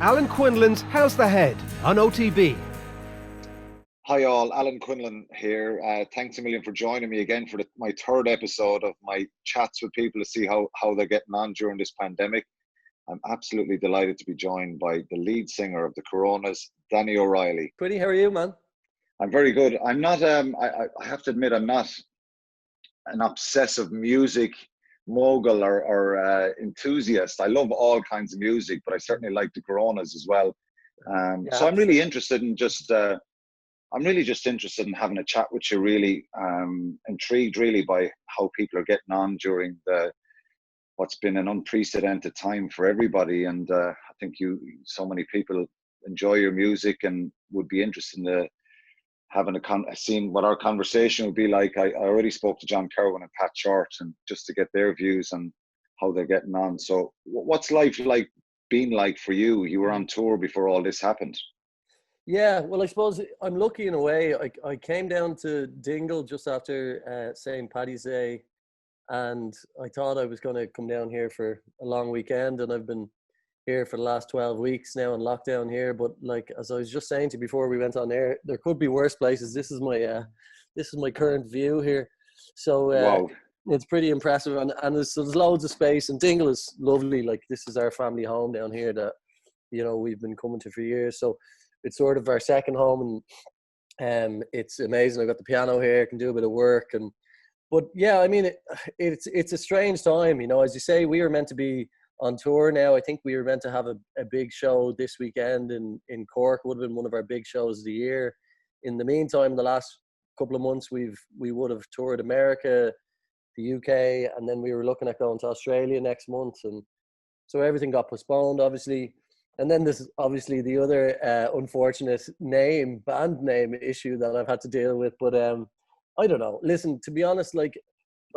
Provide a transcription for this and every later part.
Alan Quinlan's How's the Head on OTB. Hi all, Alan Quinlan here. Thanks a million for joining me again for my third episode of my chats with people to see how they're getting on during this pandemic. I'm absolutely delighted to be joined by the lead singer of the Coronas, Danny O'Reilly. Quinny, how are you, man? I'm very good. I'm not, I have to admit, I'm not an obsessive music mogul or enthusiast. I love all kinds of music, but I certainly like the Coronas as well. So I'm really interested in I'm really just interested in having a chat with you, really intrigued really by how people are getting on during what's been an unprecedented time for everybody. And I think so many people enjoy your music and would be interested in seeing what our conversation would be like. I already spoke to John Kerwin and Pat Short, and just to get their views on how they're getting on. So what's life been like for you? You were on tour before all this happened. Yeah, well, I suppose I'm lucky in a way. I came down to Dingle just after St. Paddy's Day, and I thought I was going to come down here for a long weekend, and I've been here for the last 12 weeks now in lockdown here. But like, as I was just saying to you before we went on air, there could be worse places. This is my current view here. So wow. It's pretty impressive, and there's loads of space, and Dingle is lovely. Like, this is our family home down here that, you know, we've been coming to for years. So it's sort of our second home, and it's amazing. I've got the piano here, can do a bit of work, but yeah, I mean, it's a strange time, you know. As you say, we were meant to be on tour now. I think we were meant to have a big show this weekend in Cork. Would have been one of our big shows of the year. In the meantime, the last couple of months, we would have toured America, the UK, and then we were looking at going to Australia next month, and so everything got postponed, obviously. And then there's obviously the other unfortunate band name issue that I've had to deal with. But I don't know. Listen, to be honest, like,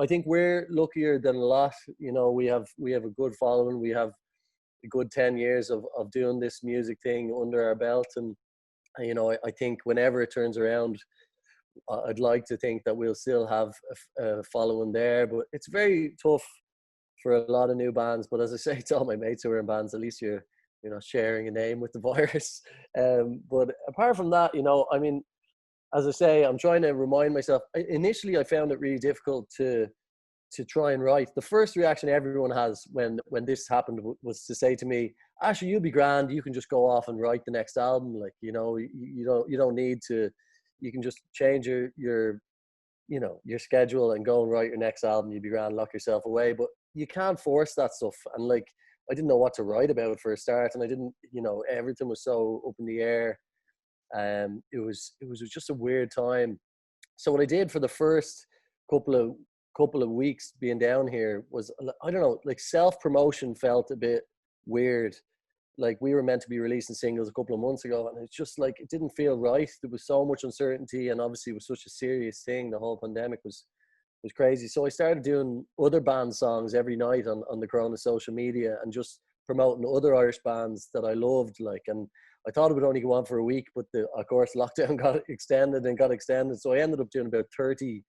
I think we're luckier than a lot. You know, we have a good following. We have a good 10 years of doing this music thing under our belt. And, you know, I think whenever it turns around, I'd like to think that we'll still have a following there. But it's very tough for a lot of new bands. But as I say to all my mates who are in bands, at least you're not sharing a name with the virus. But apart from that, you know, I mean, as I say, I'm trying to remind myself. Initially, I found it really difficult to try and write. The first reaction everyone has when this happened was to say to me, "Asher, you'll be grand. You can just go off and write the next album. Like, you know, you don't need to. You can just change your schedule and go and write your next album. You'll be grand. Lock yourself away." But you can't force that stuff. And like, I didn't know what to write about for a start, and I didn't, you know, everything was so up in the air. It was just a weird time. So what I did for the first couple of weeks being down here was, I don't know, like, self-promotion felt a bit weird. Like, we were meant to be releasing singles a couple of months ago, and it's just like, it didn't feel right. There was so much uncertainty, and obviously it was such a serious thing. The whole pandemic was crazy. So I started doing other band songs every night on the Corona social media, and just promoting other Irish bands that I loved. Like, and I thought it would only go on for a week, but of course lockdown got extended. So I ended up doing about 30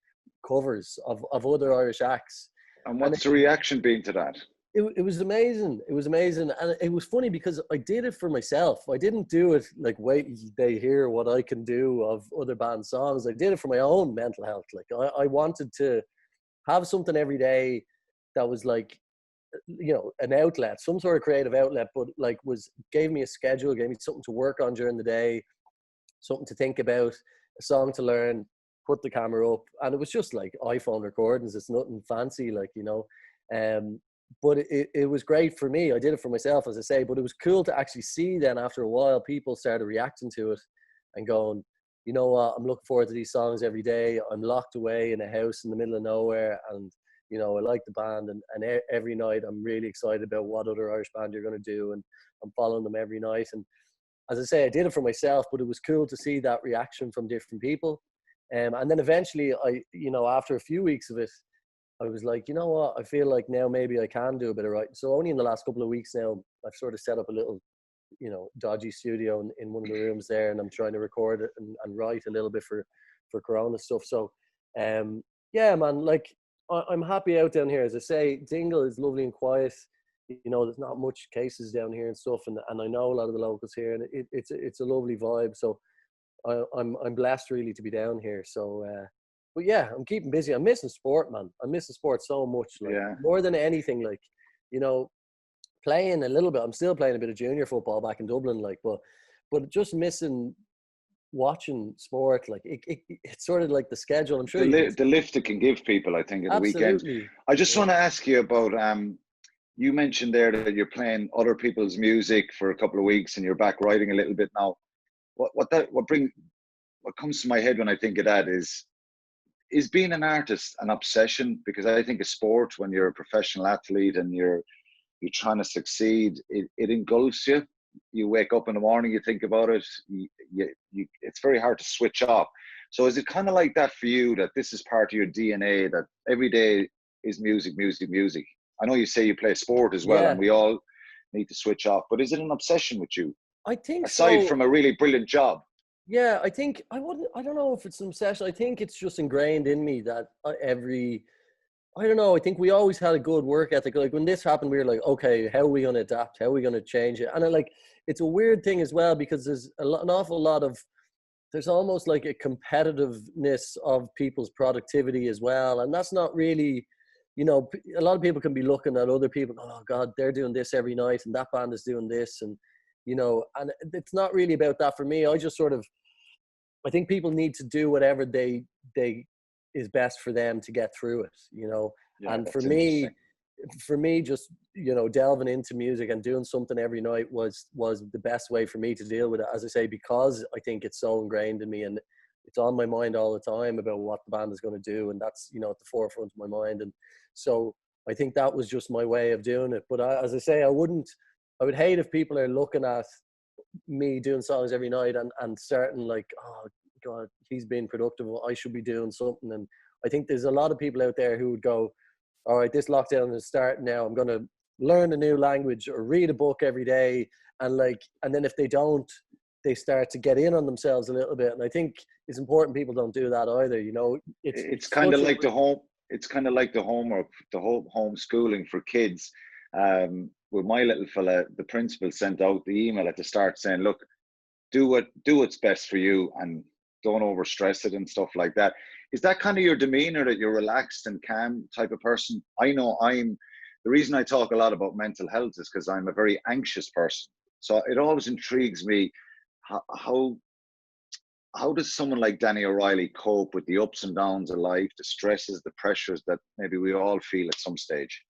covers of other Irish acts. And what's the reaction been to that? It was amazing. It was amazing. And it was funny because I did it for myself. I didn't do it like, wait, they hear what I can do of other band songs. I did it for my own mental health. Like, I wanted to have something every day that was like, you know, an outlet, some sort of creative outlet, but like gave me a schedule, gave me something to work on during the day, something to think about, a song to learn, put the camera up. And it was just like iPhone recordings. It's nothing fancy, like, you know. But it was great for me. I did it for myself, as I say, but it was cool to actually see then after a while people started reacting to it and going, you know what, I'm looking forward to these songs every day. I'm locked away in a house in the middle of nowhere, and, you know, I like the band, and every night I'm really excited about what other Irish band you're going to do, and I'm following them every night. And as I say, I did it for myself, but it was cool to see that reaction from different people. And then eventually, after a few weeks of it, I was like, you know what, I feel like now maybe I can do a bit of writing. So only in the last couple of weeks now, I've sort of set up a little, you know, dodgy studio in one of the rooms there, and I'm trying to record it and write a little bit for Corona stuff. So, yeah, man, like, I'm happy out down here. As I say, Dingle is lovely and quiet. you know, there's not much cases down here and stuff, and I know a lot of the locals here, and it's a lovely vibe. So I'm blessed really to be down here. So but yeah, I'm keeping busy. I'm missing sport, man. I'm missing sport so much, like Yeah. more than anything. Like, you know, playing a little bit. I'm still playing a bit of junior football back in Dublin, like, but just missing watching sport. Like it's sort of like the schedule. I'm sure you can. The lift it can give people, I think, at the weekend. Absolutely. I just Yeah. want to ask you about you mentioned there that you're playing other people's music for a couple of weeks and you're back writing a little bit now. What comes to my head when I think of that is being an artist an obsession? Because I think a sport, when you're a professional athlete and you're trying to succeed, it engulfs you. You wake up in the morning, you think about it. It's very hard to switch off. So is it kind of like that for you, that this is part of your DNA, that every day is music, music, music? I know you say you play sport as well, and Yeah. we all need to switch off, but is it an obsession with you, I think aside so. from a really brilliant job? Yeah, I think I don't know if it's an obsession. I think it's just ingrained in me that I don't know. I think we always had a good work ethic. Like when this happened, we were like, okay, how are we going to adapt? How are we going to change it? And it's a weird thing as well, because there's an awful lot of, there's almost like a competitiveness of people's productivity as well. And that's not really, you know, a lot of people can be looking at other people. Oh God, they're doing this every night and that band is doing this. And, you know, and it's not really about that for me. I think people need to do whatever they is best for them to get through it, you know. Yeah, And that's interesting. for me, just, you know, delving into music and doing something every night was the best way for me to deal with it. As I say, because I think it's so ingrained in me and it's on my mind all the time about what the band is going to do, and that's, you know, at the forefront of my mind. And so I think that was just my way of doing it. But as I say, I would hate if people are looking at me doing songs every night and starting like, oh God, he's being productive, I should be doing something. And I think there's a lot of people out there who would go, all right, this lockdown is starting now, I'm going to learn a new language or read a book every day. And then if they don't, they start to get in on themselves a little bit. And I think it's important people don't do that either. You know, It's it's kind of such a, like the home. It's kind of like the homework, the whole homeschooling for kids. With my little fella, the principal sent out the email at the start saying, "Look, do what's best for you, and don't overstress it and stuff like that." Is that kind of your demeanor, that you're relaxed and calm type of person? I know the reason I talk a lot about mental health is because I'm a very anxious person. So it always intrigues me how how does someone like Danny O'Reilly cope with the ups and downs of life, the stresses, the pressures that maybe we all feel at some stage?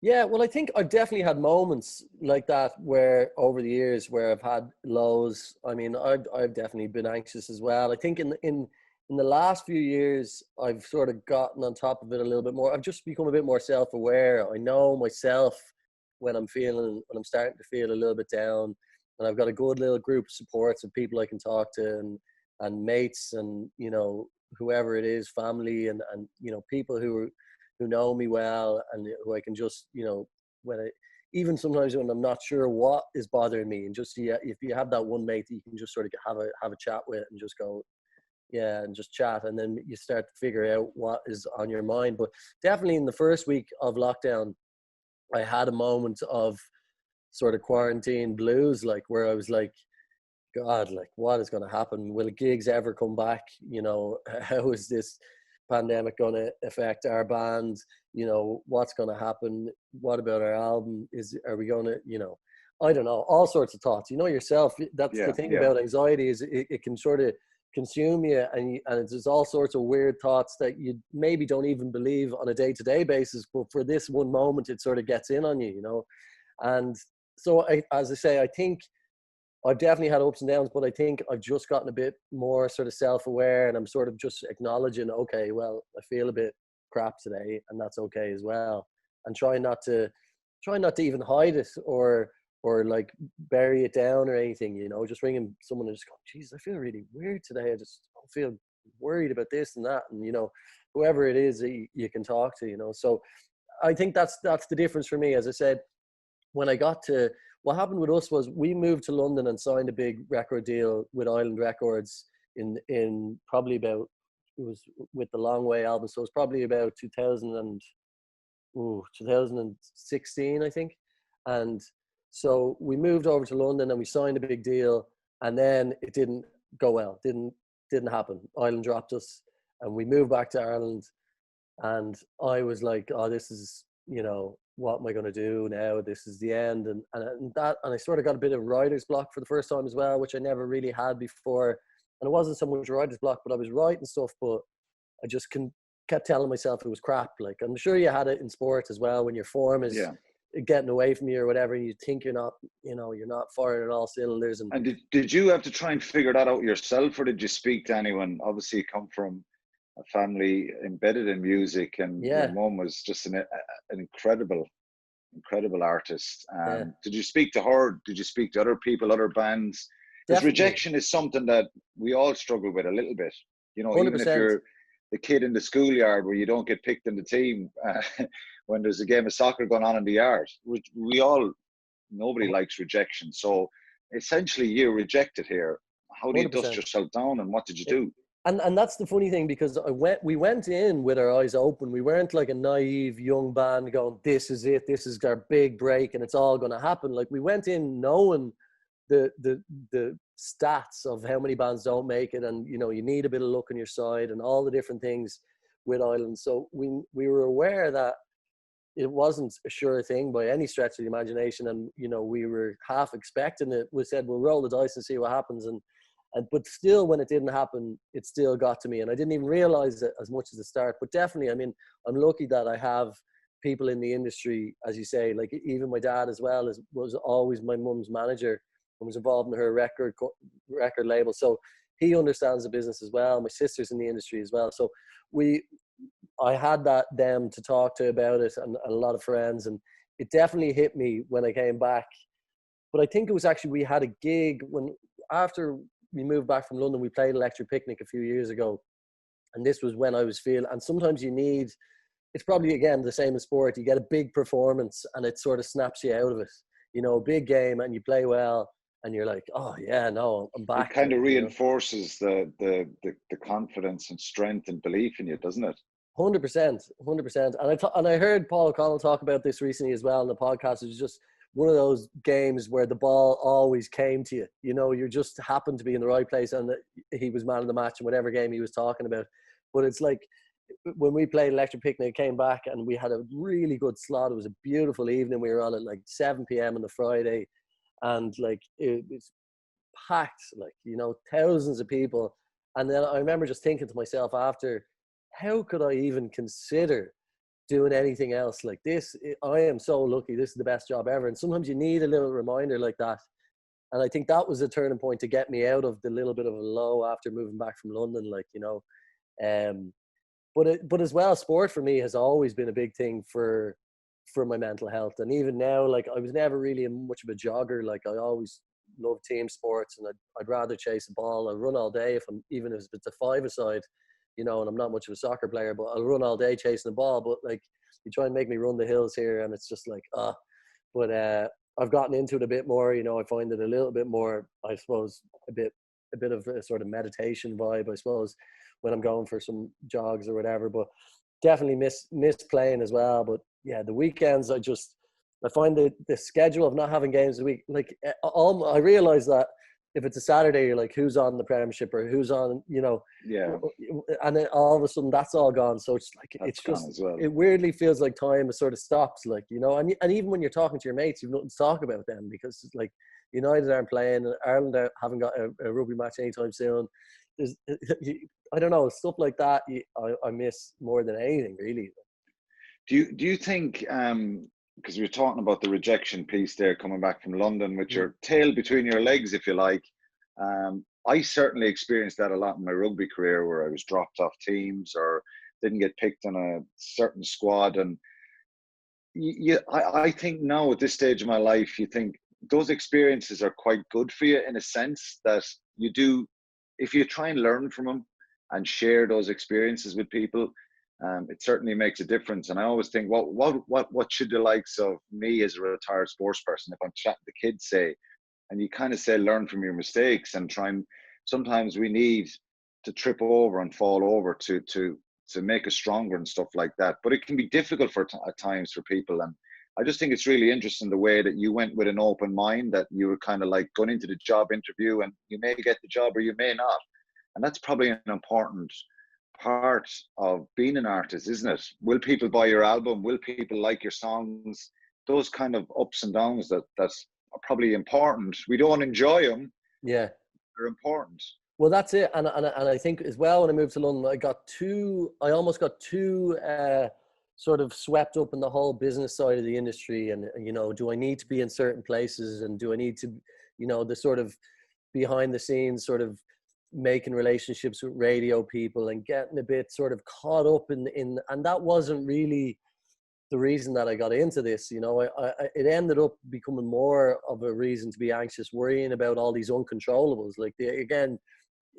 yeah, well, I think I've definitely had moments like that where over the years where I've had lows. I mean, I've definitely been anxious as well. I think in the last few years, I've sort of gotten on top of it a little bit more. I've just become a bit more self-aware. I know myself when I'm starting to feel a little bit down, and I've got a good little group of supports of people I can talk to, and mates, and, you know, whoever it is, family, and you know, people who know me well and who I can just, you know, even sometimes when I'm not sure what is bothering me, and just, yeah, if you have that one mate that you can just sort of have a chat with and just go, yeah, and just chat, and then you start to figure out what is on your mind. But definitely in the first week of lockdown, I had a moment of sort of quarantine blues, like where I was like, God, like, what is going to happen? Will gigs ever come back? You know, how is this pandemic going to affect our band? You know, what's going to happen? What about our album? Are we going to, you know, I don't know, all sorts of thoughts. You know yourself, that's the Yeah, thing yeah. about anxiety, is it can sort of consume you, and it's just all sorts of weird thoughts that you maybe don't even believe on a day-to-day basis, but for this one moment, it sort of gets in on you, you know. And so, as I say, I think I've definitely had ups and downs, but I think I've just gotten a bit more sort of self-aware, and I'm sort of just acknowledging, okay, well, I feel a bit crap today, and that's okay as well. And try not to even hide it, or like bury it down or anything, you know, just ringing someone and just go, geez, I feel really weird today. I just feel worried about this and that. And, you know, whoever it is that you can talk to, you know. So I think that's the difference for me. As I said, when I got to, what happened with us was we moved to London and signed a big record deal with Island Records in probably about, it was with the Long Way album, so it was probably about 2016, I think. And so we moved over to London and we signed a big deal, and then it didn't go well. Didn't happen. Ireland dropped us, and we moved back to Ireland. And I was like, oh, this is, you know, what am I going to do now? This is the end. And I sort of got a bit of writer's block for the first time as well, which I never really had before. And it wasn't so much writer's block, but I was writing stuff, but I just kept telling myself it was crap. Like, I'm sure you had it in sports as well, when your form is getting away from you or whatever, and you think you're not, you know, you're not firing at all cylinders. And did you have to try and figure that out yourself, or did you speak to anyone? Obviously, you come from a family embedded in music, and your mom was just an incredible artist. Did you speak to her? Did you speak to other people, other bands? Because rejection is something that we all struggle with a little bit. You know, 100%. Even if you're the kid in the schoolyard where you don't get picked in the team when there's a game of soccer going on in the yard, nobody likes rejection. So essentially, you're rejected here. How do you 100%. Dust yourself down, and what did you do? And that's the funny thing, because we went in with our eyes open. We weren't like a naive young band going, this is it, this is our big break, and it's all going to happen. Like, we went in knowing the stats of how many bands don't make it, and you know, you need a bit of luck on your side, and all the different things with Ireland. So we were aware that it wasn't a sure thing by any stretch of the imagination, and you know, we were half expecting it. We said, we'll roll the dice and see what happens, but still, when it didn't happen, it still got to me, and I didn't even realize it as much as the start. But definitely, I mean, I'm lucky that I have people in the industry, as you say, like even my dad as well was always my mum's manager and was involved in her record label, so he understands the business as well. My sister's in the industry as well, so I had them to talk to about it, and a lot of friends, and it definitely hit me when I came back. But I think it was actually, we had a gig after we moved back from London. We played Electric Picnic a few years ago, and this was when I was feeling, and sometimes it's probably again the same in sport, you get a big performance and it sort of snaps you out of it, you know, a big game and you play well and you're like, oh yeah, no, I'm back. It kind of reinforces the confidence and strength and belief in you, doesn't it? 100%. And I heard Paul O'Connell talk about this recently as well in the podcast. It was just one of those games where the ball always came to you. You know, you just happened to be in the right place, and he was man of the match in whatever game he was talking about. But it's like when we played Electric Picnic, came back and we had a really good slot. It was a beautiful evening. We were on at like 7 p.m. on the Friday, and like it was packed, like, you know, thousands of people. And then I remember just thinking to myself after, how could I even consider doing anything else like this? I am so lucky. This is the best job ever. And sometimes you need a little reminder like that. And I think that was a turning point to get me out of the little bit of a low after moving back from London, like, you know. But as well, sport for me has always been a big thing for my mental health. And even now, like, I was never really much of a jogger. Like, I always loved team sports, and I'd rather chase a ball. I'll run all day even if it's a five-a-side, you know, and I'm not much of a soccer player, but I'll run all day chasing the ball. But like, you try and make me run the hills here, and it's just like, but I've gotten into it a bit more, you know. I find it a little bit more, I suppose, a bit of a sort of meditation vibe, I suppose, when I'm going for some jogs or whatever. But definitely miss playing as well. But yeah, the weekends, I find the schedule of not having games a week, like, I realize that if it's a Saturday, you're like, who's on the Premiership or who's on, you know, and then all of a sudden that's all gone. So it's like, it's just, it weirdly feels like time sort of stops, like, you know, and even when you're talking to your mates, you've nothing to talk about them, because it's like United aren't playing, Ireland haven't got a rugby match anytime soon. I don't know, stuff like that I miss more than anything, really. Do you think, because we were talking about the rejection piece there, coming back from London with your tail between your legs, if you like. I certainly experienced that a lot in my rugby career, where I was dropped off teams or didn't get picked on a certain squad. And I think now at this stage of my life, you think those experiences are quite good for you, in a sense that you do, if you try and learn from them and share those experiences with people, it certainly makes a difference. And I always think, what should the likes of me as a retired sports person, if I'm chatting to kids, say? And you kind of say, learn from your mistakes and try and, sometimes we need to trip over and fall over to make us stronger and stuff like that. But it can be difficult at times for people. And I just think it's really interesting the way that you went with an open mind, that you were kind of like going into the job interview and you may get the job or you may not. And that's probably an important part of being an artist, isn't it? Will people buy your album? Will people like your songs? Those kind of ups and downs that's probably important. We don't enjoy them. Yeah. They're important. Well, that's it. And I think as well, when I moved to London, I almost got too sort of swept up in the whole business side of the industry. And, you know, do I need to be in certain places? And do I need to, you know, the sort of behind the scenes sort of making relationships with radio people and getting a bit sort of caught up in and that wasn't really the reason that I got into this. You know, it ended up becoming more of a reason to be anxious, worrying about all these uncontrollables. Like again,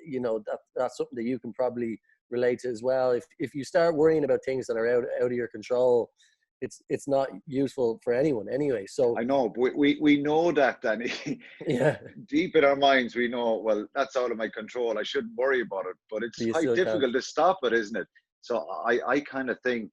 you know, that's something that you can probably relate to as well. If you start worrying about things that are out of your control, it's not useful for anyone anyway. So I know, but we know that, Danny. yeah, Deep in our minds, we know, well, that's out of my control. I shouldn't worry about it. But it's you quite still difficult to stop it, isn't it? So I kind of think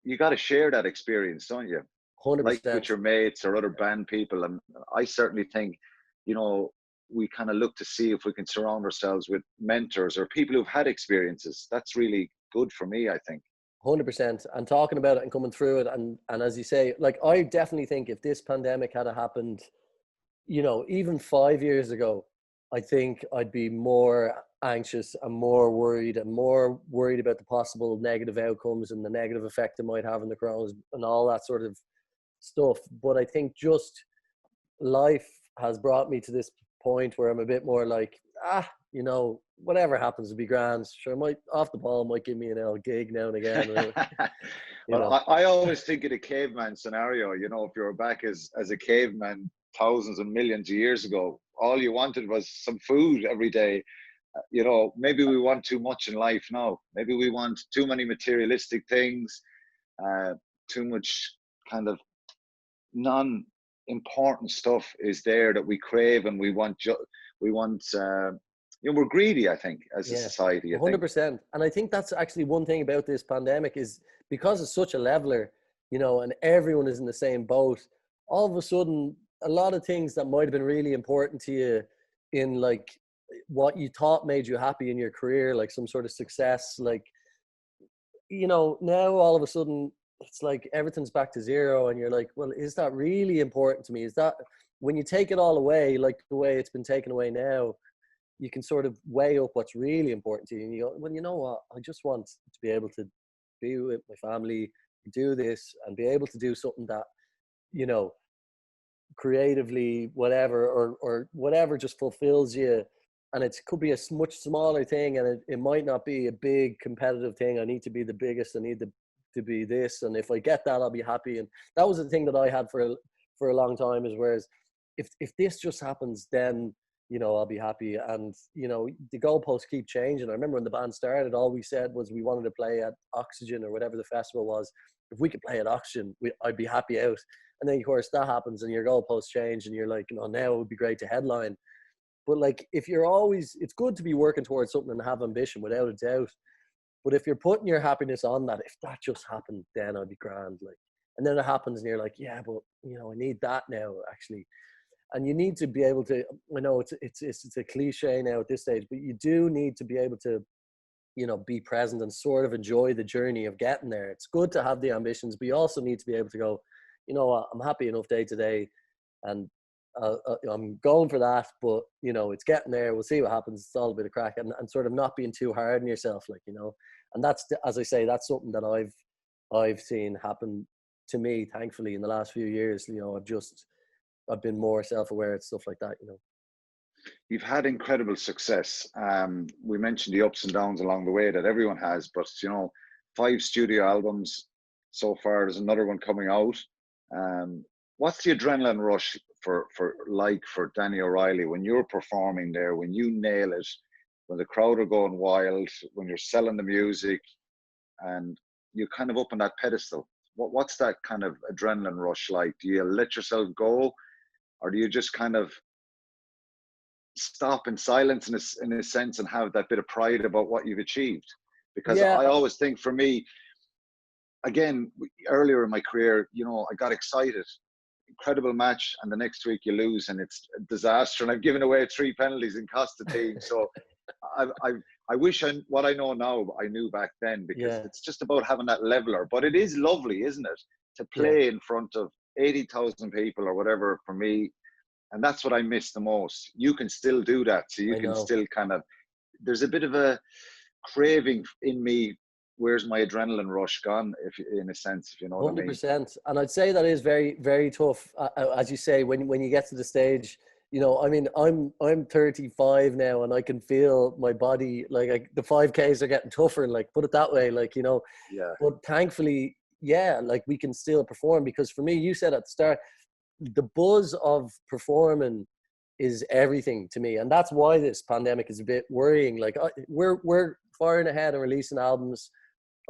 you got to share that experience, don't you? 100%. Like with your mates or other band people. And I certainly think, you know, we kind of look to see if we can surround ourselves with mentors or people who've had experiences. That's really good for me, I think. 100%. And talking about it and coming through it. And as you say, like, I definitely think if this pandemic had happened, you know, even 5 years ago, I think I'd be more anxious and more worried about the possible negative outcomes and the negative effect it might have on the crowds and all that sort of stuff. But I think just life has brought me to this point where I'm a bit more like, you know, whatever happens to be grand. Sure, might off the ball might give me an L gig now and again. Well, I always think of the caveman scenario. You know, if you were back as a caveman thousands and millions of years ago, all you wanted was some food every day. You know, maybe we want too much in life now. Maybe we want too many materialistic things, too much kind of non-important stuff is there that we crave and we want. You know, we're greedy, I think, as a society. 100%. And I think that's actually one thing about this pandemic is because it's such a leveler, you know, and everyone is in the same boat. All of a sudden, a lot of things that might have been really important to you in like what you thought made you happy in your career, like some sort of success, like, you know, now all of a sudden it's like everything's back to zero and you're like, well, is that really important to me? Is that when you take it all away, like the way it's been taken away now, you can sort of weigh up what's really important to you. And you go, well, you know what? I just want to be able to be with my family, do this and be able to do something that, you know, creatively, whatever, or whatever just fulfills you. And it could be a much smaller thing and it might not be a big competitive thing. I need to be the biggest. I need to be this. And if I get that, I'll be happy. And that was the thing that I had for a long time is whereas if this just happens, then, you know, I'll be happy. And, you know, the goalposts keep changing. I remember when the band started, all we said was we wanted to play at Oxygen or whatever the festival was. If we could play at Oxygen, I'd be happy out. And then, of course, that happens and your goalposts change and you're like, you know, now it would be great to headline. But, like, if you're always, it's good to be working towards something and have ambition without a doubt. But if you're putting your happiness on that, if that just happened, then I'd be grand. Like, and then it happens and you're like, yeah, but, you know, I need that now, actually. And you need to be able to, I know it's a cliche now at this stage, but you do need to be able to, you know, be present and sort of enjoy the journey of getting there. It's good to have the ambitions, but you also need to be able to go, you know what, I'm happy enough day to day and I'm going for that, but, you know, it's getting there. We'll see what happens. It's all a bit of crack and sort of not being too hard on yourself, like, you know, and that's, as I say, that's something that I've seen happen to me, thankfully, in the last few years. You know, I've been more self-aware and stuff like that, you know. You've had incredible success. We mentioned the ups and downs along the way that everyone has, but, you know, 5 studio albums so far. There's another one coming out. What's the adrenaline rush for Danny O'Reilly when you're performing there, when you nail it, when the crowd are going wild, when you're selling the music and you're kind of up on that pedestal? What's that kind of adrenaline rush like? Do you let yourself go? Or do you just kind of stop in silence in a sense and have that bit of pride about what you've achieved? Because Yeah. I always think for me, again, earlier in my career, you know, I got excited. Incredible match, and the next week you lose, and it's a disaster. And I've given away 3 penalties and cost the team. So I wish what I know now I knew back then, because Yeah, it's just about having that leveler. But it is lovely, isn't it, to yeah, play in front of 80,000 people or whatever for me. And that's what I miss the most. You can still do that. So you I can know. still kind of, there's a bit of a craving in me. Where's my adrenaline rush gone, if in a sense, if you know what I mean? 100%. And I'd say that is very, very tough. As you say, when you get to the stage, you know, I mean, I'm 35 now, and I can feel my body, like the 5Ks are getting tougher, like, put it that way, like, you know. Yeah. But thankfully, yeah, like, we can still perform, because for me, you said at the start, the buzz of performing is everything to me, and that's why this pandemic is a bit worrying. Like, we're firing ahead and releasing albums.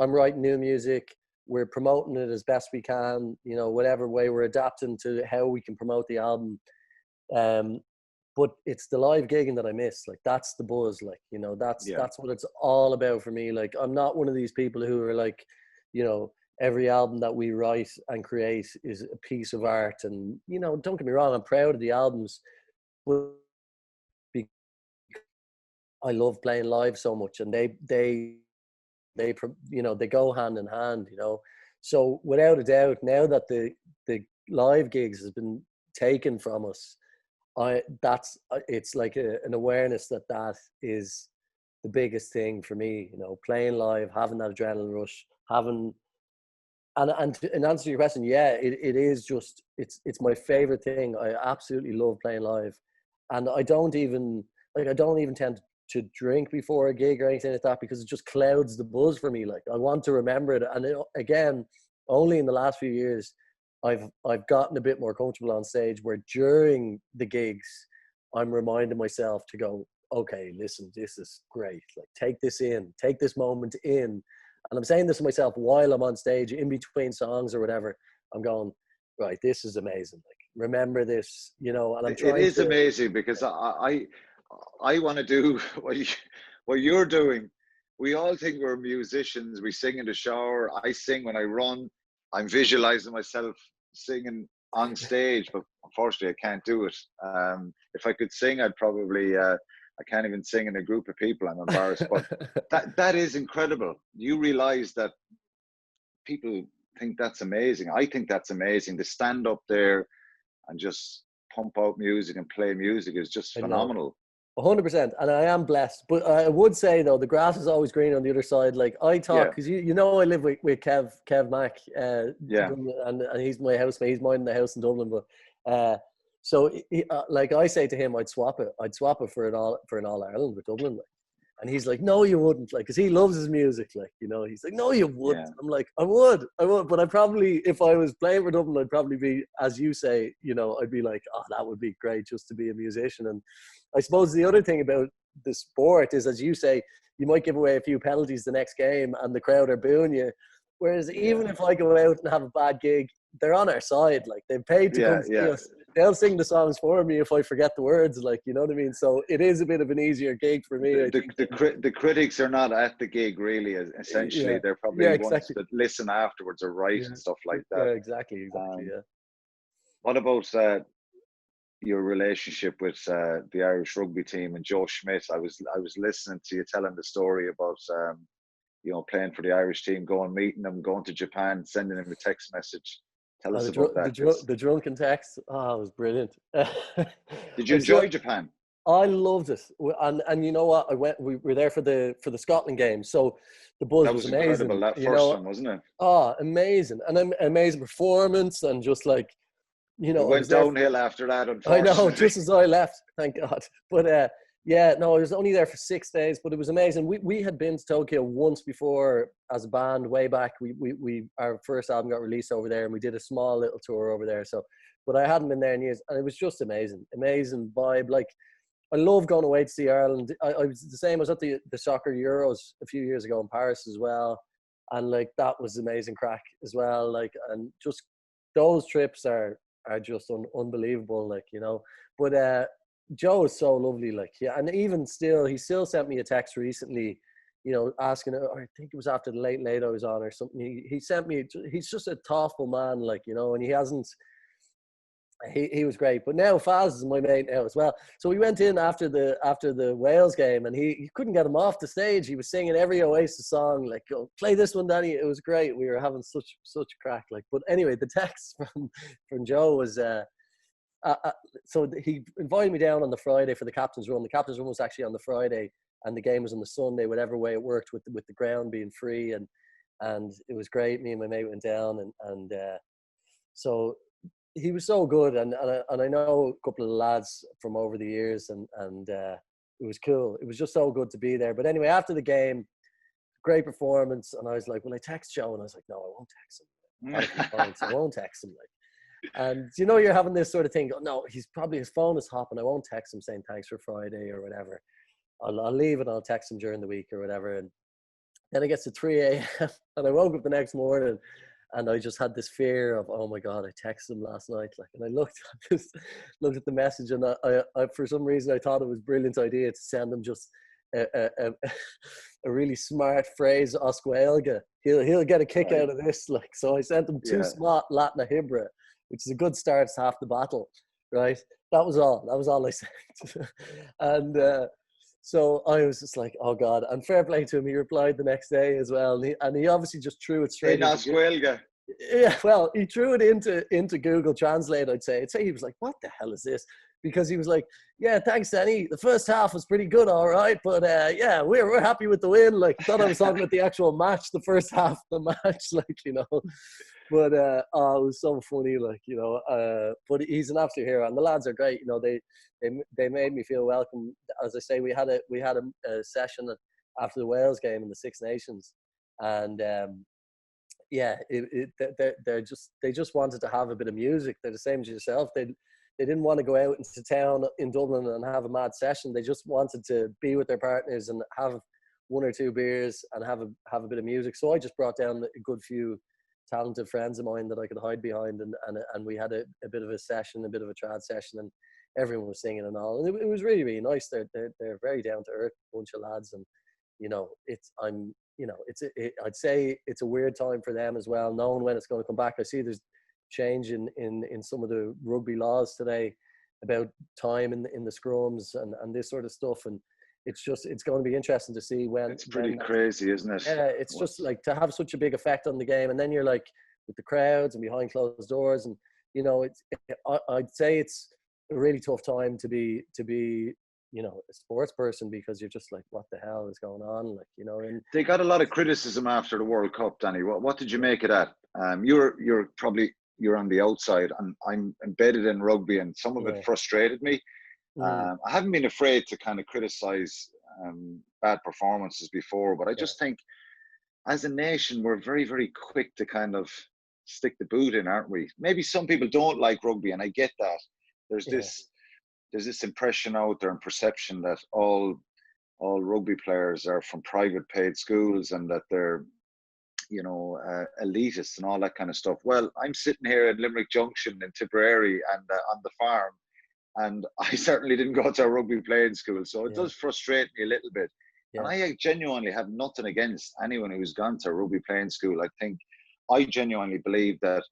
I'm writing new music. We're promoting it as best we can, you know, whatever way we're adapting to how we can promote the album. Um, but it's the live gigging that I miss. Like, that's the buzz. Like, you know, that's Yeah. that's what it's all about for me. Like, I'm not one of these people who are like, you know, every album that we write and create is a piece of art. And, you know, don't get me wrong, I'm proud of the albums, but I love playing live so much, and they you know, they go hand in hand, you know. So without a doubt, now that the live gigs has been taken from us, it's like an awareness that is the biggest thing for me, you know, playing live, having that adrenaline rush, having, and in answer to your question, yeah, it is just, it's my favorite thing. I absolutely love playing live, and I don't even tend to drink before a gig or anything like that, because it just clouds the buzz for me. Like, I want to remember it, and again, only in the last few years, I've gotten a bit more comfortable on stage, where during the gigs, I'm reminding myself to go, okay, listen, this is great. Like, take this moment in. And I'm saying this to myself while I'm on stage, in between songs or whatever. I'm going, right, this is amazing. Like, remember this, you know, and I'm It trying is to, amazing, because I want to do what you're doing. We all think we're musicians. We sing in the shower. I sing when I run. I'm visualizing myself singing on stage, but unfortunately, I can't do it. If I could sing, I'd probably. I can't even sing in a group of people. I'm embarrassed. But that is incredible. You realize that people think that's amazing. I think that's amazing. To stand up there and just pump out music and play music is just I know, phenomenal. 100%. And I am blessed. But I would say, though, the grass is always green on the other side. Like, I talk, Yeah, because you know, I live with Kev Mack, yeah, and he's my housemate. He's minding the house in Dublin. But so, like, I say to him, I'd swap it. I'd swap it for an All Ireland with Dublin. Like. And he's like, no, you wouldn't, like, because he loves his music, like, you know. He's like, no, you wouldn't. yeah. I'm like, I would, but I probably, if I was playing for Dublin, I'd probably be, as you say, you know, I'd be like, oh, that would be great just to be a musician. And I suppose the other thing about the sport is, as you say, you might give away a few penalties the next game, and the crowd are booing you. Whereas Yeah, even if I go out and have a bad gig, they're on our side. Like, they've paid to yeah, come see yeah. us. They'll sing the songs for me if I forget the words, like, you know what I mean? So it is a bit of an easier gig for me, I think. The critics are not at the gig really. Essentially, Yeah, they're yeah, probably ones exactly. that listen afterwards or write Yeah, and stuff like that. yeah, exactly, Um, yeah. what about your relationship with the Irish rugby team and Joe Schmidt? I was listening to you telling the story about you know, playing for the Irish team, going meeting them, going to Japan, sending him a text message. Tell Oh, us about that, the drunken text. Oh, it was brilliant. did you I enjoy still, Japan? I loved it, and you know what? We were there for the Scotland game, so the buzz That was was incredible. amazing. That You first know, one, wasn't it? oh, amazing, and an amazing performance, and just like, you It know, I was went there. downhill after that, I know, unfortunately. just as I left, thank God. But yeah, no, I was only there for 6 days, but it was amazing. We had been to Tokyo once before as a band way back. We our first album got released over there, and we did a small little tour over there. So, but I hadn't been there in years, and it was just amazing, amazing vibe. Like, I love going away to see Ireland. I was the same. I was at the soccer Euros a few years ago in Paris as well, and like, that was amazing crack as well. Like, and just those trips are just unbelievable. Like, you know, but Joe is so lovely. Like, yeah, and even still, he still sent me a text recently. you know, asking, or I think it was after the Late Late I was on or something. He sent me, he's just a thoughtful man, like, you know, and he was great. But now Faz is my mate now as well. So we went in after the Wales game, and he couldn't get him off the stage. He was singing every Oasis song, like, "Oh, play this one, Danny." It was great. We were having such crack. Like, but anyway, the text from Joe was. So he invited me down on the Friday for the captain's run. The captain's run was actually on the Friday, and the game was on the Sunday. Whatever way it worked with the ground being free, and it was great. Me and my mate went down, and so he was so good, and I know a couple of the lads from over the years, and it was cool. It was just so good to be there. But anyway, after the game, great performance, and I was like, "Will I text Joe?" And I was like, "No, I won't text him. I won't text him." Like. And you know, you're having this sort of thing. Oh, no, his phone is hopping. I won't text him saying thanks for Friday or whatever. I'll leave and I'll text him during the week or whatever. And then it gets to 3 a.m. and I woke up the next morning and I just had this fear of, oh my God, I texted him last night. Like, and I looked at the message, and I for some reason I thought it was a brilliant idea to send him just a really smart phrase, Osquelga. He'll get a kick out of this. Like, so I sent him two smart Latin Hibra, which is a good start. It's half the battle, right? That was all I said. And so I was just like, oh God. And fair play to him, he replied the next day as well. And he obviously just threw it straight into yeah, well, he threw it into Google Translate, I'd say. He was like, what the hell is this? Because he was like, yeah, thanks, Danny. The first half was pretty good, all right. But yeah, we're happy with the win. Like, I thought I was talking about the actual match, the first half of the match, like, you know. But it was so funny, like, you know. But he's an absolute hero, and the lads are great. You know, they made me feel welcome. As I say, we had a session after the Wales game in the Six Nations, and yeah, they just wanted to have a bit of music. They're the same as yourself. They didn't want to go out into town in Dublin and have a mad session. They just wanted to be with their partners and have one or two beers and have a bit of music. So I just brought down a good few talented friends of mine that I could hide behind, and we had a bit of a session, a bit of a trad session, and everyone was singing and all. And it was really, really nice. They're very down to earth bunch of lads, and you know, I'd say it's a weird time for them as well, knowing when it's going to come back. I see there's change in some of the rugby laws today about time in the scrums and this sort of stuff, and it's going to be interesting to see when. It's pretty crazy, isn't it? Yeah, it's just like to have such a big effect on the game, and then you're like with the crowds and behind closed doors, and you know, I'd say it's a really tough time to be you know, a sports person, because you're just like, what the hell is going on? Like, you know, and they got a lot of criticism after the World Cup, Danny. What did you make of that? You're on the outside, and I'm embedded in rugby, and some of it frustrated me. I haven't been afraid to kind of criticize bad performances before, but I just think as a nation, we're very, very quick to kind of stick the boot in, aren't we? Maybe some people don't like rugby, and I get that. There's this impression out there and perception that all rugby players are from private paid schools and that they're, you know, elitists and all that kind of stuff. Well, I'm sitting here at Limerick Junction in Tipperary and on the farm, and I certainly didn't go to a rugby playing school, so it does frustrate me a little bit. And I genuinely have nothing against anyone who's gone to a rugby playing school. I genuinely believe that,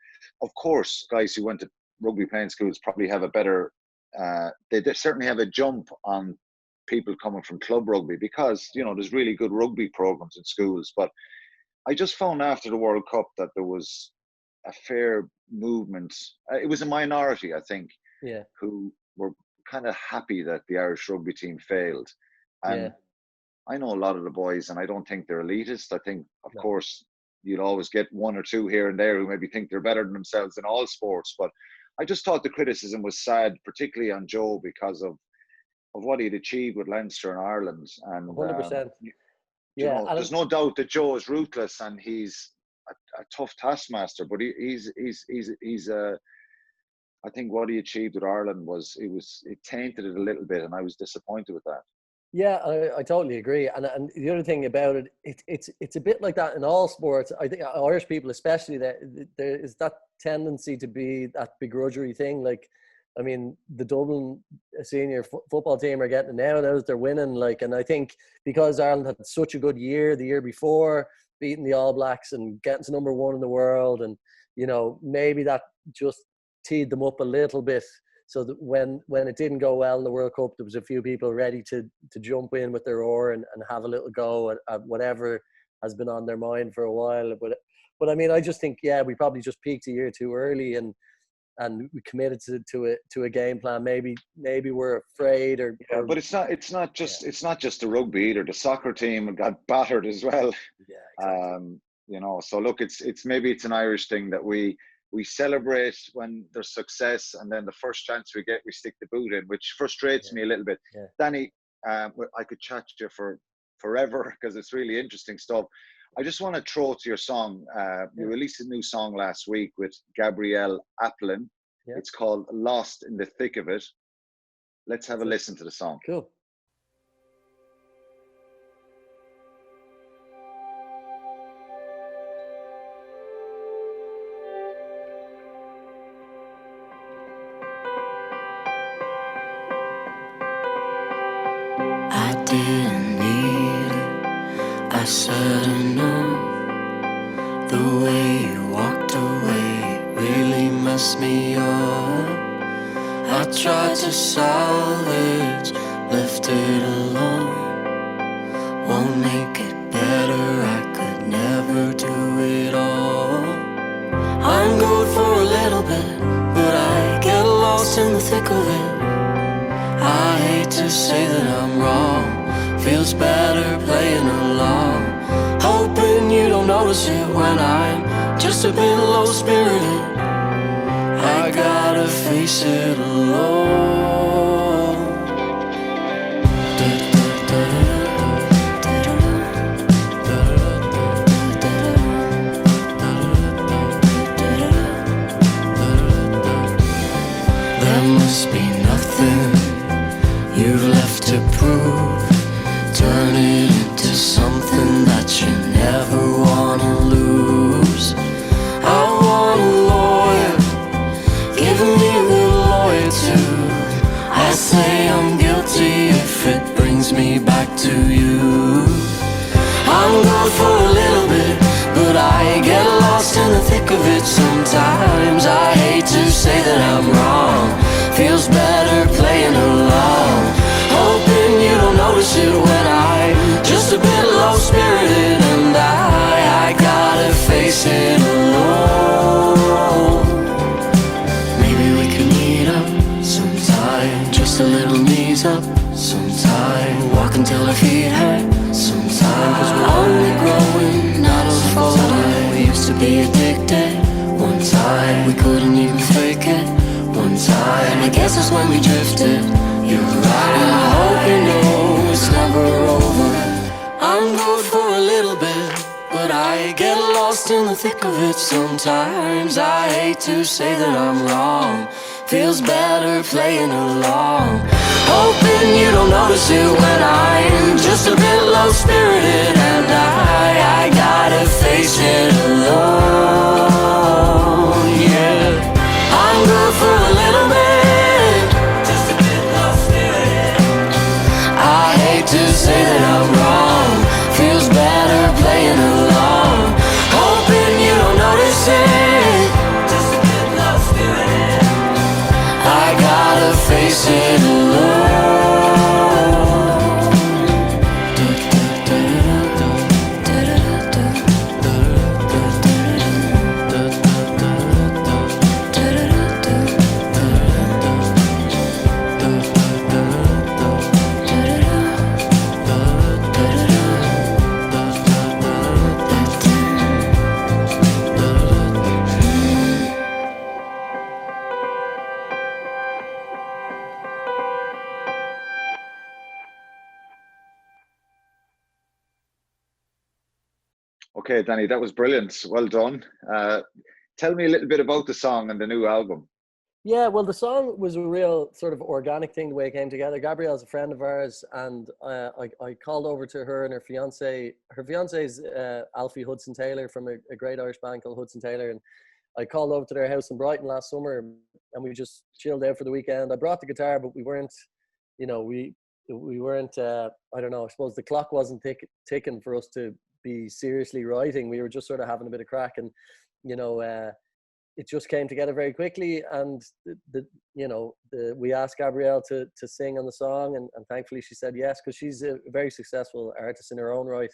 of course, guys who went to rugby playing schools probably have a better they certainly have a jump on people coming from club rugby, because, you know, there's really good rugby programs in schools. But I just found after the World Cup that there was a fair movement. It was a minority, I think, who were kind of happy that the Irish rugby team failed. And I know a lot of the boys, and I don't think they're elitist. I think, of course, you'll always get one or two here and there who maybe think they're better than themselves in all sports. But I just thought the criticism was sad, particularly on Joe, because of what he'd achieved with Leinster and Ireland. And 100%. You know, there's no doubt that Joe is ruthless and he's a tough taskmaster. But he's I think what he achieved with Ireland it tainted it a little bit, and I was disappointed with that. Yeah, I totally agree. And the other thing about it, it's a bit like that in all sports. I think Irish people, especially, that there is that tendency to be that begrudgery thing. Like I mean, the Dublin senior football team are getting it now. They're winning. Like, and I think because Ireland had such a good year the year before, beating the All Blacks and getting to number one in the world, and you know, maybe that just teed them up a little bit. So that when it didn't go well in the World Cup, there was a few people ready to jump in with their oar and have a little go at whatever has been on their mind for a while. But I mean, I just think, yeah, we probably just peaked a year too early, and we committed to a game plan. Maybe we're afraid, or but it's not just the rugby either. The soccer team got battered as well. Yeah, exactly. You know, so look, it's maybe it's an Irish thing that we celebrate when there's success, and then the first chance we get, we stick the boot in, which frustrates me a little bit. Yeah. Danny, I could chat to you for forever because it's really interesting stuff. I just want to throw to your song. You released a new song last week with Gabrielle Applin. Yeah. It's called Lost in the Thick of It. Let's have a listen to the song. Cool. I didn't need it. I said no. The way you walked away really messed me up. I tried to salvage, left it alone. Won't make it better, I could never do it all. I'm good for a little bit, but I get lost in the thick of it. I hate to say that I'm wrong, feels better playing along. Hoping you don't notice it when I'm just a bit low-spirited. I gotta face it alone. There must be nothing you've left to prove. Turn it into something that you never wanna lose. I want a lawyer, giving me a good lawyer too. I say I'm guilty if it brings me back to you. I'm good for a little bit, but I get lost in the thick of it sometimes. I hate to say that I'm wrong, feels better playing along. Hoping you don't notice it when I'm just a bit low-spirited, and I gotta face it alone. Maybe we can meet up sometime, just a little knees up sometime. Walk until our feet hurt sometime, 'cause we're only growing, not unfolding. We used to be addicted one time, we couldn't even fake it one time. I guess that's when we drifted. You're right, and I hope you know it's never over. I'm good for a little bit, but I get lost in the thick of it sometimes. I hate to say that I'm wrong, feels better playing along. Hoping you don't notice it when I'm just a bit low-spirited, and I gotta face it alone. Yeah, I'm good for a little bit, just a bit low-spirited. I hate to say that I'm wrong, feels better playing along. Hoping you don't notice it, just a bit low-spirited. I gotta face it alone. Okay, Danny, that was brilliant. Well done. Tell me a little bit about the song and the new album. Yeah, well, the song was a real sort of organic thing, the way it came together. Gabrielle's a friend of ours, and I called over to her and her fiance. Her fiance is Alfie Hudson Taylor from a great Irish band called Hudson Taylor, and I called over to their house in Brighton last summer, and we just chilled out for the weekend. I brought the guitar, but we weren't, you know, we weren't. I don't know. I suppose the clock wasn't ticking for us to be seriously writing. We were just sort of having a bit of crack, and you know, it just came together very quickly. And we asked Gabrielle to sing on the song, and thankfully she said yes, because she's a very successful artist in her own right,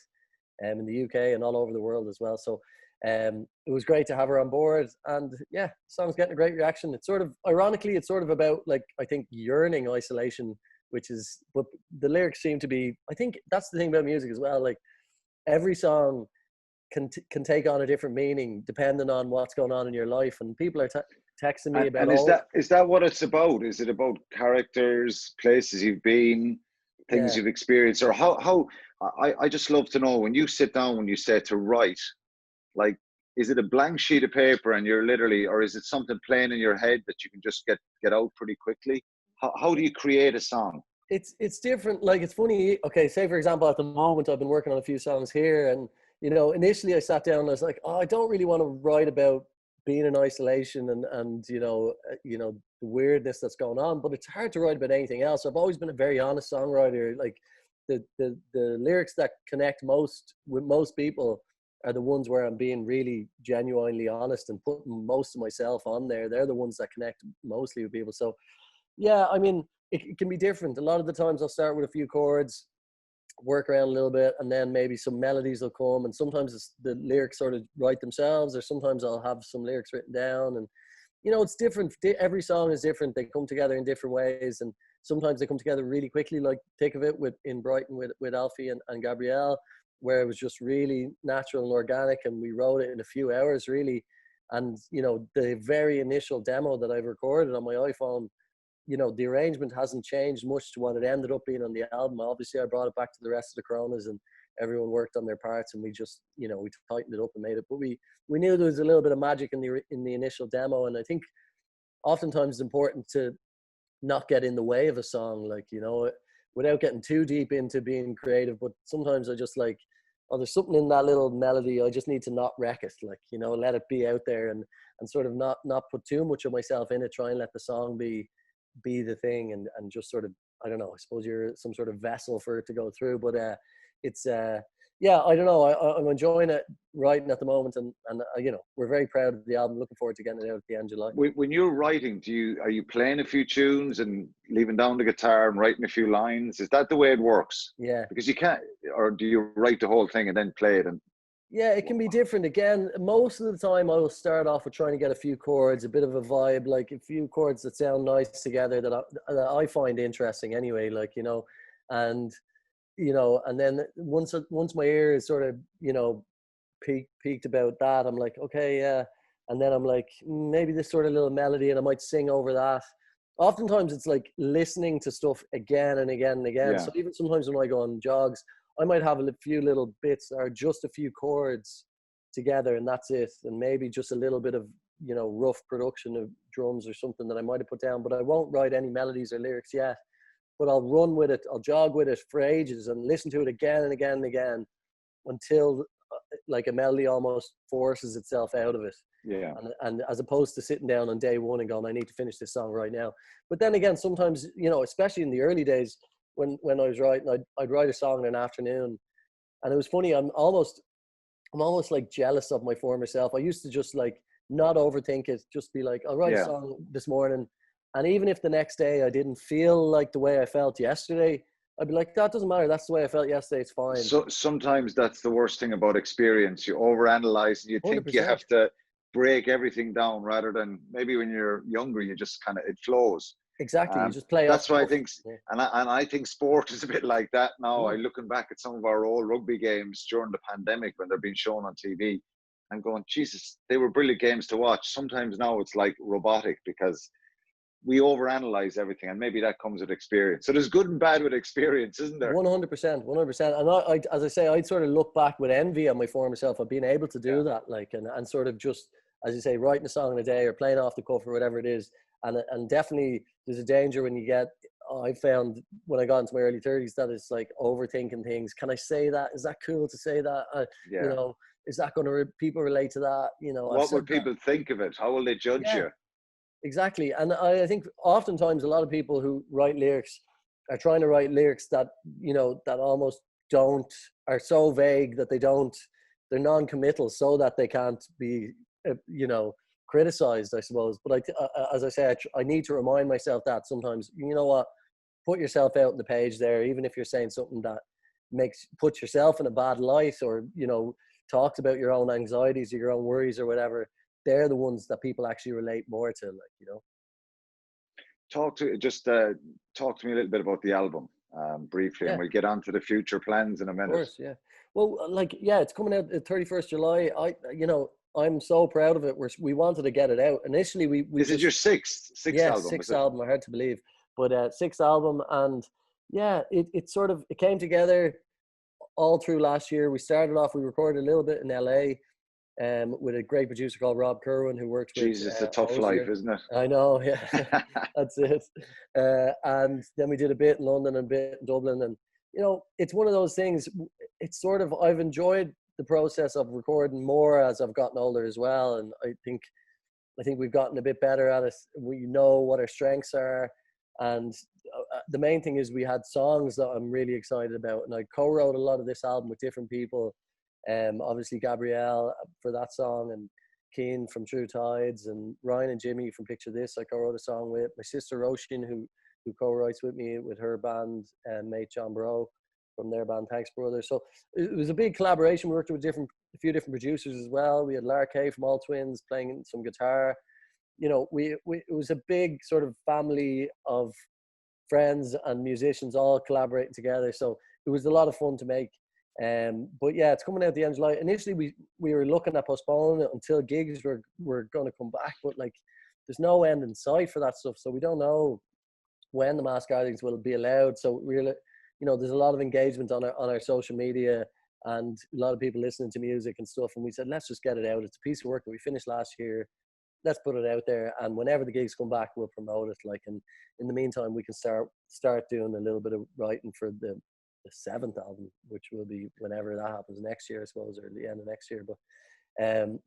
in the UK and all over the world as well. So it was great to have her on board, and yeah, the song's getting a great reaction. It's sort of, ironically, it's sort of about, like, I think, yearning isolation, but the lyrics seem to be, I think that's the thing about music as well, like every song can take on a different meaning depending on what's going on in your life, and people are texting me about is that what it's about? Is it about characters, places you've been, things you've experienced, or how I just love to know, when you sit down, when you say to write, like, is it a blank sheet of paper and you're literally, or is it something playing in your head that you can just get out pretty quickly? How do you create a song? It's different. Like, it's funny. Okay, say for example, at the moment I've been working on a few songs here, and you know, initially I sat down and I was like, oh, I don't really want to write about being in isolation and you know the weirdness that's going on, but it's hard to write about anything else. I've always been a very honest songwriter. Like the lyrics that connect most with most people are the ones where I'm being really genuinely honest and putting most of myself on there. They're the ones that connect mostly with people. So yeah, I mean, it can be different. A lot of the times I'll start with a few chords, work around a little bit, and then maybe some melodies will come, and sometimes the lyrics sort of write themselves, or sometimes I'll have some lyrics written down. And you know, it's different. Every song is different. They come together in different ways, and sometimes they come together really quickly, like Think of It in Brighton with Alfie and Gabrielle, where it was just really natural and organic, and we wrote it in a few hours really. And you know, the very initial demo that I've recorded on my iPhone, you know, the arrangement hasn't changed much to what it ended up being on the album. Obviously I brought it back to the rest of the Coronas, and everyone worked on their parts, and we just, you know, we tightened it up and made it. But we knew there was a little bit of magic in the initial demo, and I think oftentimes it's important to not get in the way of a song, like, you know, without getting too deep into being creative. But sometimes I just like, oh, there's something in that little melody, I just need to not wreck it, like, you know, let it be out there, and sort of not put too much of myself in it. Try and let the song be the thing, and just sort of, I don't know, I suppose you're some sort of vessel for it to go through. But it's yeah, I don't know, I'm enjoying it writing at the moment, and you know, we're very proud of the album, looking forward to getting it out at the end of July. When you're writing, are you playing a few tunes and leaving down the guitar and writing a few lines? Is that the way it works? Yeah. Because you can't, or do you write the whole thing and then play it? And yeah, it can be different. Again, most of the time I will start off with trying to get a few chords, a bit of a vibe, like a few chords that sound nice together, that I find interesting anyway, like, you know, and you know, and then once my ear is sort of, you know, peaked about that, I'm like, okay, yeah. And then I'm like, maybe this sort of little melody, and I might sing over that. Oftentimes it's like listening to stuff again and again and again. Yeah. So even sometimes when I go on jogs, I might have a few little bits or just a few chords together, and that's it. And maybe just a little bit of, you know, rough production of drums or something that I might have put down, but I won't write any melodies or lyrics yet. But I'll run with it, I'll jog with it for ages and listen to it again and again and again until like a melody almost forces itself out of it. yeah. And as opposed to sitting down on day one and going, I need to finish this song right now. But then again, sometimes, you know, especially in the early days when I was writing, I'd write a song in an afternoon. And it was funny, I'm almost like jealous of my former self. I used to just like not overthink it, just be like, I'll write a song this morning. And even if the next day I didn't feel like the way I felt yesterday, I'd be like, that doesn't matter. That's the way I felt yesterday. It's fine. So sometimes that's the worst thing about experience. You overanalyze and you think 100%. you have to break everything down, rather than maybe when you're younger, you just kind of, it flows. Exactly. You just play. That's off why I stuff. think, and I think sport is a bit like that now. I looking back at some of our old rugby games during the pandemic when they're being shown on TV, I'm going, Jesus, they were brilliant games to watch. Sometimes now it's like robotic because we overanalyze everything, and maybe that comes with experience. So there's good and bad with experience, isn't there? 100%. And I, as I say, I'd sort of look back with envy on my former self of being able to do that, like, and sort of just, as you say, writing a song in a day or playing off the cuff or whatever it is. And definitely there's a danger when you get, I found when I got into my early 30s that it's like overthinking things. Can I say that? Is that cool to say that? You know, is that going to people relate to that? You know, I've What said will people think of it? How will they judge Yeah. you? Exactly. And I think oftentimes a lot of people who write lyrics are trying to write lyrics that, you know, that almost are so vague that they're non-committal, so that they can't be, you know, criticized, I suppose. But as I say, I need to remind myself that sometimes, you know what, put yourself out on the page there, even if you're saying something that puts yourself in a bad light, or, you know, talks about your own anxieties or your own worries or whatever. They're the ones that people actually relate more to, like, you know. Talk to me a little bit about the album, briefly, and Yeah. we'll get on to the future plans in a minute. Of course, yeah. Well, like, yeah, it's coming out the 31st July. You know, I'm so proud of it. We wanted to get it out. Initially, we This is your sixth album, sixth is it? album. Hard to believe, but sixth album, and yeah, it came together all through last year. We started off, we recorded a little bit in LA, with a great producer called Rob Kerwin, who works with. Jesus, it's a tough Osier. life, isn't it? I know, yeah, that's it. And then we did a bit in London and a bit in Dublin, and you know, it's one of those things. It's sort of, I've enjoyed the process of recording more as I've gotten older as well, and I think we've gotten a bit better at it. We know what our strengths are, and the main thing is we had songs that I'm really excited about, and I co-wrote a lot of this album with different people. Obviously Gabrielle for that song, and Keen from True Tides, and Ryan and Jimmy from Picture This I co-wrote a song with. My sister Roshin, who co-writes with me with her band, mate John Bro from their band Thanks Brothers. So it was a big collaboration. We worked with a few different producers as well. We had Lara Kay from All Twins playing some guitar. You know, it was a big sort of family of friends and musicians all collaborating together. So it was a lot of fun to make. But yeah, it's coming out at the end of July. Initially, we were looking at postponing it until gigs were going to come back, but like, there's no end in sight for that stuff. So we don't know when the mass gatherings will be allowed. So we're, you know, there's a lot of engagement on our social media, and a lot of people listening to music and stuff. And we said, let's just get it out. It's a piece of work that we finished last year. Let's put it out there, and whenever the gigs come back, we'll promote it. Like, and in the meantime, we can start doing a little bit of writing for the seventh album, which will be whenever that happens next year, I suppose, or the end of next year. But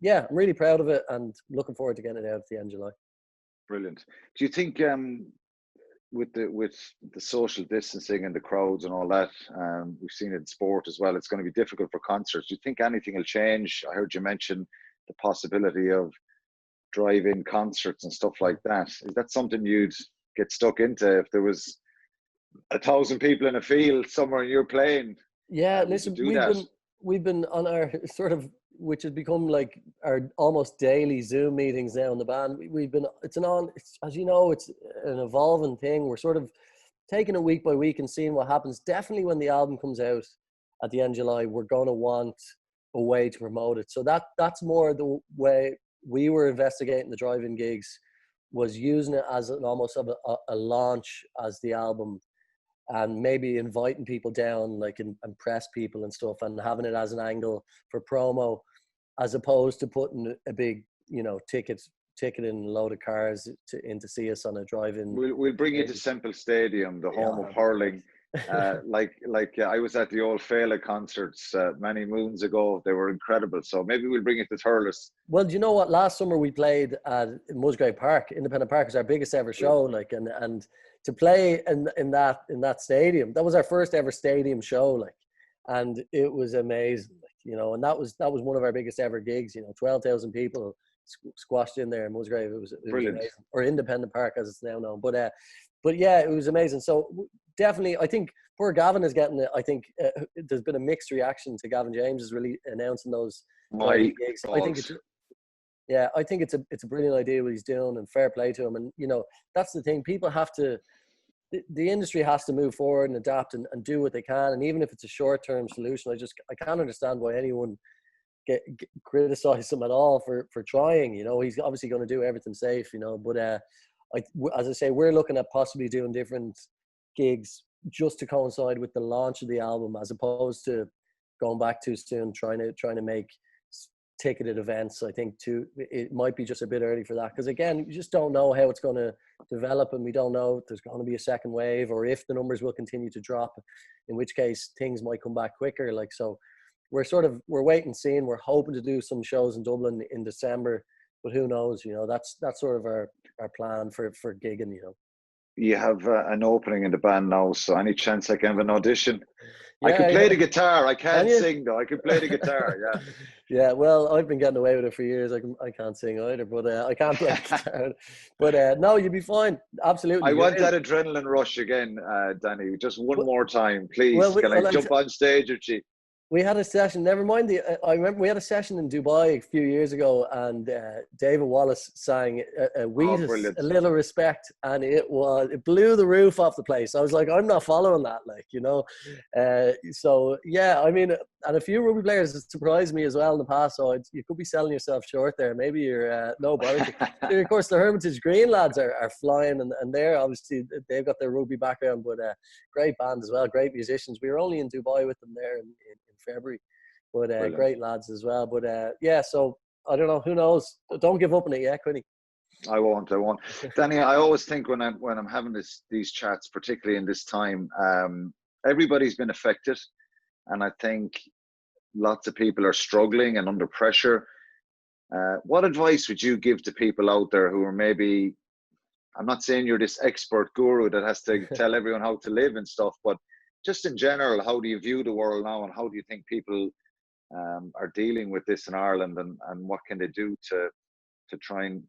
yeah, I'm really proud of it and looking forward to getting it out at the end of July. Brilliant. Do you think with the social distancing and the crowds and all that, we've seen it in sport as well, it's going to be difficult for concerts? Do you think anything will change? I heard you mention the possibility of drive-in concerts and stuff like that. Is that something you'd get stuck into if there was 1,000 people in a field somewhere and you're playing? Yeah, listen, we've been on our sort of, which has become like our almost daily Zoom meetings now in the band. It's as you know, it's an evolving thing. We're sort of taking it week by week and seeing what happens. Definitely when the album comes out at the end of July, we're going to want a way to promote it. So that's more the way we were investigating the drive-in gigs, was using it as almost of a launch as the album, and maybe inviting people down, like, and press people and stuff, and having it as an angle for promo, as opposed to putting a big, you know, ticketing load of cars in to see us on a drive-in. We'll bring you to Semple Stadium, the home of hurling. Like I was at the old Fela concerts many moons ago. They were incredible. So maybe we'll bring it to Thurles. Well, do you know what? Last summer we played at Musgrave Park. Independent Park is our biggest ever show. Like, and to play in that stadium, that was our first ever stadium show. Like, and it was amazing. Like, you know, and that was one of our biggest ever gigs. You know, 12,000 people squashed in there in Musgrave. It was amazing. Or Independent Park as it's now known. But yeah, it was amazing. So definitely, I think poor Gavin is getting it. I think there's been a mixed reaction to Gavin James is really announcing those gigs. I think it's a brilliant idea what he's doing, and fair play to him. And you know, that's the thing. People have to. The industry has to move forward and adapt and do what they can. And even if it's a short-term solution, I can't understand why anyone criticize him at all for trying. You know, he's obviously going to do everything safe. You know, but as I say, we're looking at possibly doing different gigs just to coincide with the launch of the album, as opposed to going back too soon, trying to make ticketed events. I think it might be just a bit early for that, because again, you just don't know how it's going to develop, and we don't know if there's going to be a second wave or if the numbers will continue to drop, in which case things might come back quicker. Like, so we're waiting and seeing. We're hoping to do some shows in Dublin in December, but who knows? That's sort of our plan for gigging. You have an opening in the band now, so any chance I can have an audition? I Yeah, can play the guitar. I can't Can you? sing though. I can play the guitar. Yeah. Yeah, well, I've been getting away with it for years. I can't sing either, but I can't play the guitar. But no, you'll be fine. Absolutely. I You're want in. that adrenaline rush again, Danny. Just one Well, more time, please. well, Can I jump on stage with you? we had a session. Never mind I remember we had a session in Dubai a few years ago, and David Wallace sang "Wheatus," Brilliant. "A Little Respect," and it blew the roof off the place. I was like, I'm not following that, So yeah, I mean, and a few rugby players have surprised me as well in the past. So you could be selling yourself short there. Maybe you're no bother. Of course, the Hermitage Green lads are flying, and they're obviously they've got their rugby background, but great band as well, great musicians. We were only in Dubai with them there in February, but great lads as well. But yeah, so I don't know, who knows? Don't give up on it yet, Quinny. I won't. Danny, I always think when I'm having these chats, particularly in this time, everybody's been affected, and I think lots of people are struggling and under pressure. What advice would you give to people out there who are maybe, I'm not saying you're this expert guru that has to tell everyone how to live and stuff, but just in general, how do you view the world now, and how do you think people are dealing with this in Ireland, and what can they do to try and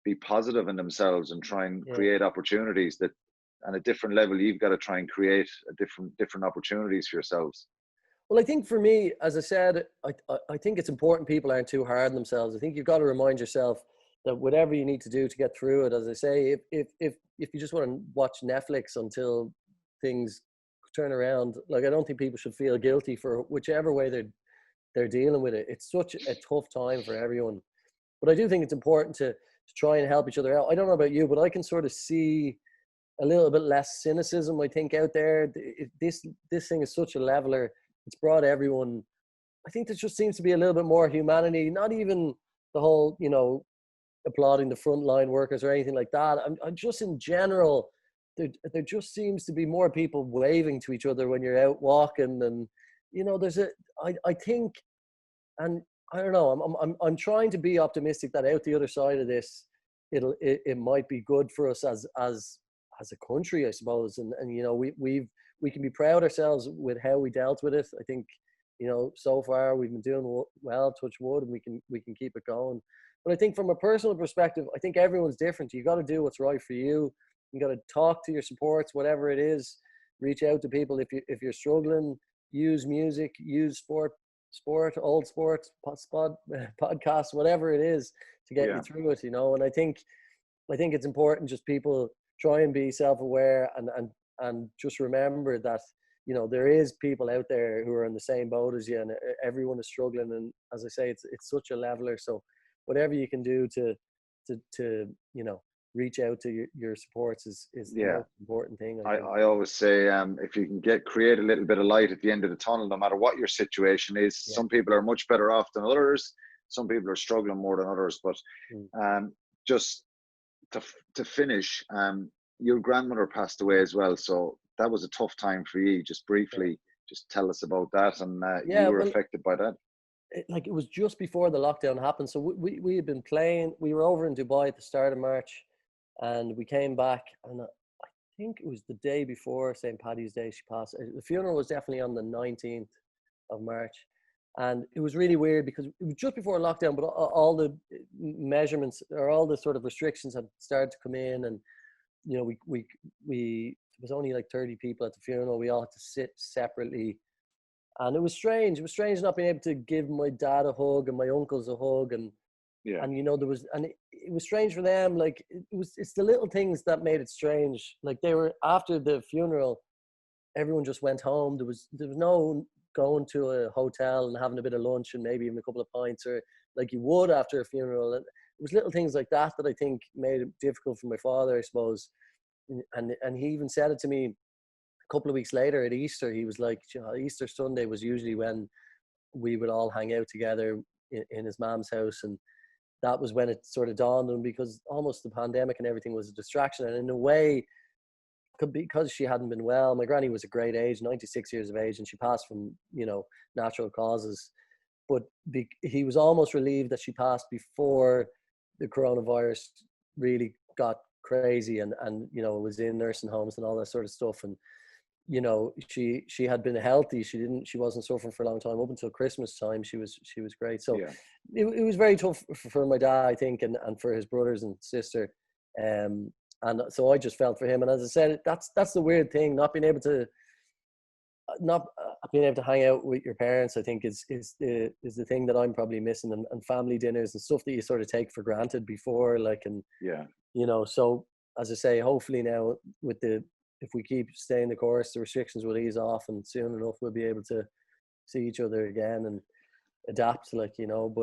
be positive in themselves and try and create opportunities that, on a different level, you've got to try and create different opportunities for yourselves? Well, I think for me, as I said, I think it's important people aren't too hard on themselves. I think you've got to remind yourself that whatever you need to do to get through it, as I say, if you just want to watch Netflix until things turn around, like, I don't think people should feel guilty for whichever way they're dealing with it. It's such a tough time for everyone, but I do think it's important to try and help each other out. I don't know about you, but I can sort of see a little bit less cynicism, I think, out there. This thing is such a leveler. It's brought everyone. I think there just seems to be a little bit more humanity. Not even the whole, applauding the frontline workers or anything like that. I'm just in general. There just seems to be more people waving to each other when you're out walking, and I think, and I don't know. I'm trying to be optimistic that out the other side of this, it might be good for us as a country, I suppose, and we can be proud ourselves with how we dealt with it. I think so far we've been doing well, touch wood, and we can keep it going. But I think from a personal perspective, I think everyone's different. You got to do what's right for you. You got to talk to your supports, whatever it is. Reach out to people if you're struggling. Use music, use sport, old sports, podcasts, whatever it is to get you through it. And I think it's important just people try and be self-aware and just remember that there is people out there who are in the same boat as you, and everyone is struggling. And as I say, it's such a leveler. So whatever you can do to reach out to your supports is the most important thing. I always say, if you can create a little bit of light at the end of the tunnel, no matter what your situation is. Some people are much better off than others. Some people are struggling more than others. But just to finish, your grandmother passed away as well, so that was a tough time for you. Just briefly, just tell us about that, and you were affected by that. It was just before the lockdown happened, so we had been playing. We were over in Dubai at the start of March, and we came back, and I think it was the day before St. Paddy's Day she passed. The funeral was definitely on the 19th of March, and it was really weird because it was just before lockdown, but all the measurements or all the sort of restrictions had started to come in, and we there was only like 30 people at the funeral. We all had to sit separately, and it was strange. It was strange not being able to give my dad a hug and my uncles a hug, and it was strange for them. Like it's the little things that made it strange. Like they were, after the funeral, everyone just went home. There was no going to a hotel and having a bit of lunch and maybe even a couple of pints, or like you would after a funeral. And it was little things like that I think made it difficult for my father, I suppose. And he even said it to me a couple of weeks later at Easter. He was like, Easter Sunday was usually when we would all hang out together in his mom's house, and that was when it sort of dawned on him, because almost the pandemic and everything was a distraction. And in a way, because she hadn't been well. My granny was a great age, 96 years of age, and she passed from, natural causes. But he was almost relieved that she passed before the coronavirus really got crazy and was in nursing homes and all that sort of stuff. And she had been healthy. She wasn't suffering for a long time. Up until Christmas time, she was great. So it was very tough for my dad, I think, and for his brothers and sister. And so I just felt for him. And as I said, that's the weird thing, not being able to hang out with your parents, I think is the thing that I'm probably missing, and family dinners and stuff that you sort of take for granted before, so as I say, hopefully now if we keep staying the course, the restrictions will ease off, and soon enough we'll be able to see each other again and adapt, but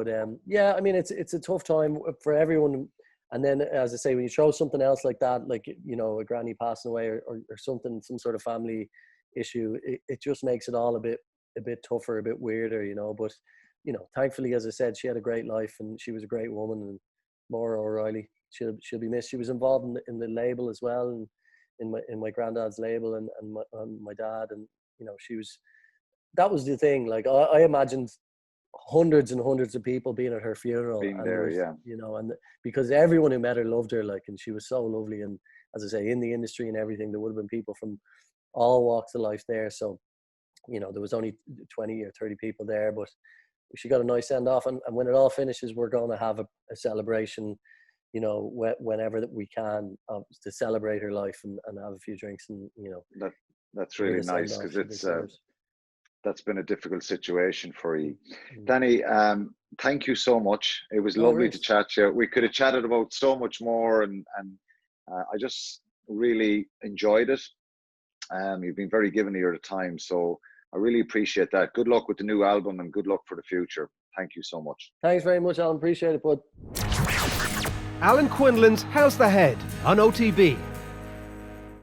it's a tough time for everyone. And then, as I say, when you throw something else like that, like, a granny passing away or something, some sort of family issue, it just makes it all a bit tougher, a bit weirder, but thankfully, as I said, she had a great life and she was a great woman. And Maura O'Reilly, she'll be missed. She was involved in the label as well, and in my granddad's label and my dad, and that was the thing. Like I imagined hundreds and hundreds of people being at her funeral, and because everyone who met her loved her, and she was so lovely. And as I say, in the industry and everything, there would have been people from all walks of life there. So there was only 20 or 30 people there, but she got a nice send off, and when it all finishes, we're going to have a celebration, whenever that we can, to celebrate her life and have a few drinks, and that's really nice, because that's been a difficult situation for you. Danny, thank you so much. It was lovely to chat to you. We could have chatted about so much more, and I just really enjoyed it. You've been very giving of your time, so I really appreciate that. Good luck with the new album, and good luck for the future. Thank you so much. Thanks very much, Alan. Appreciate it, bud. Alan Quinlan's How's the Head on OTB.